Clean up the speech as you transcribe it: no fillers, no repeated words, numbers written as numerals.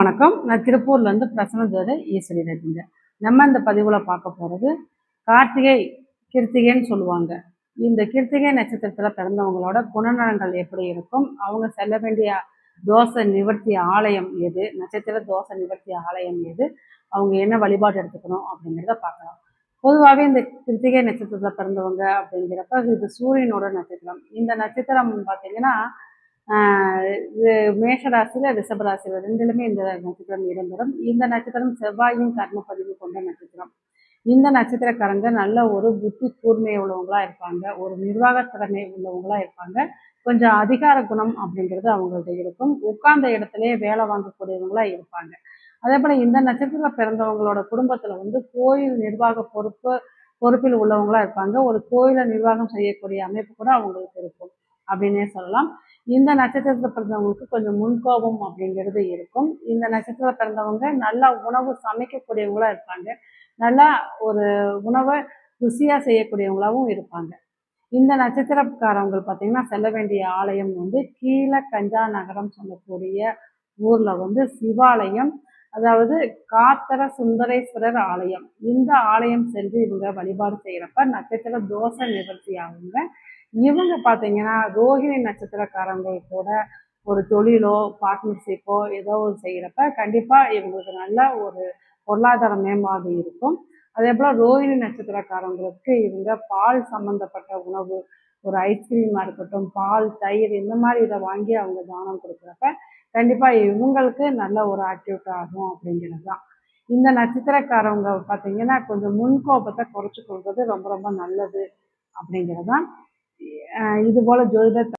வணக்கம். நான் திருப்பூர்லேருந்து பிரசன்ன ஜோதி ஈஸ்வரி ரஜிங்க. நம்ம இந்த பதிவில் பார்க்க போகிறது கார்த்திகை கிருத்திகைன்னு சொல்லுவாங்க. இந்த கிருத்திகை நட்சத்திரத்தில் பிறந்தவங்களோட குணநலங்கள் எப்படி இருக்கும், அவங்க செல்ல வேண்டிய தோஷ நிவர்த்தி ஆலயம் எது, நட்சத்திர தோஷ நிவர்த்தி ஆலயம் எது, அவங்க என்ன வழிபாடு எடுத்துக்கணும் அப்படிங்கிறத பார்க்கலாம். பொதுவாகவே இந்த கிருத்திகை நட்சத்திரத்தில் பிறந்தவங்க அப்படிங்கிறப்ப இது சூரியனோட நட்சத்திரம். இந்த நட்சத்திரம் பார்த்தீங்கன்னா இது மேஷராசியில் ரிஷபராசியில் ரெண்டுலுமே இந்த நட்சத்திரம் இடம்பெறும். இந்த நட்சத்திரம் செவ்வாயின் கர்மப்பதிவு கொண்ட நட்சத்திரம். இந்த நட்சத்திரக்காரங்க நல்ல ஒரு புத்தி கூர்மை உள்ளவங்களா இருப்பாங்க, ஒரு நிர்வாக திறமை உள்ளவங்களா இருப்பாங்க, கொஞ்சம் அதிகார குணம் அப்படிங்கிறது அவங்கள்ட்ட இருக்கும், உட்கார்ந்த இடத்துலயே வேலை வாங்கக்கூடியவங்களா இருப்பாங்க. அதே போல இந்த நட்சத்திரத்தில் பிறந்தவங்களோட குடும்பத்துல கோயில் நிர்வாக பொறுப்பில் உள்ளவங்களா இருப்பாங்க, ஒரு கோயிலை நிர்வாகம் செய்யக்கூடிய அமைப்பு கூட அவங்களுக்கு இருக்கும் அப்படின்னே சொல்லலாம். இந்த நட்சத்திரத்தில் பிறந்தவங்களுக்கு கொஞ்சம் முன்கோபம் அப்படிங்கிறது இருக்கும். இந்த நட்சத்திரத்தில் பிறந்தவங்க நல்லா உணவு சமைக்கக்கூடியவங்களா இருப்பாங்க, நல்லா ஒரு உணவை ருசியாக செய்யக்கூடியவங்களாகவும் இருப்பாங்க. இந்த நட்சத்திரக்காரவங்க பார்த்தீங்கன்னா செல்ல வேண்டிய ஆலயம் கீழே கஞ்சா நகரம் சொல்லக்கூடிய ஊரில் சிவாலயம், அதாவது காத்தர சுந்தரேஸ்வரர் ஆலயம். இந்த ஆலயம் சென்று இவங்க வழிபாடு செய்கிறப்ப நட்சத்திர தோஷ நிவர்த்தி ஆகுங்க. இவங்க பார்த்தீங்கன்னா ரோஹிணி நட்சத்திரக்காரங்க கூட ஒரு தொழிலோ பார்ட்னர்ஷிப்போ ஏதோ ஒரு செய்கிறப்ப கண்டிப்பாக இவங்களுக்கு நல்ல ஒரு பொருளாதார மேம்பாடு இருக்கும். அதே போல் ரோஹிணி நட்சத்திரக்காரங்களுக்கு இவங்க பால் சம்மந்தப்பட்ட உணவு, ஒரு ஐஸ்கிரீமாக இருக்கட்டும், பால் தயிர் இந்த மாதிரி இதை வாங்கி அவங்க தானம் கொடுக்குறப்ப கண்டிப்பாக இவங்களுக்கு நல்ல ஒரு ஆக்டிவிட்டி ஆகும் அப்படிங்கிறது தான். இந்த நட்சத்திரக்காரவங்க பார்த்தீங்கன்னா கொஞ்சம் முன்கோபத்தை குறைச்சி கொள்வது ரொம்ப ரொம்ப நல்லது அப்படிங்கிறது தான். இது போல் ஜோதிட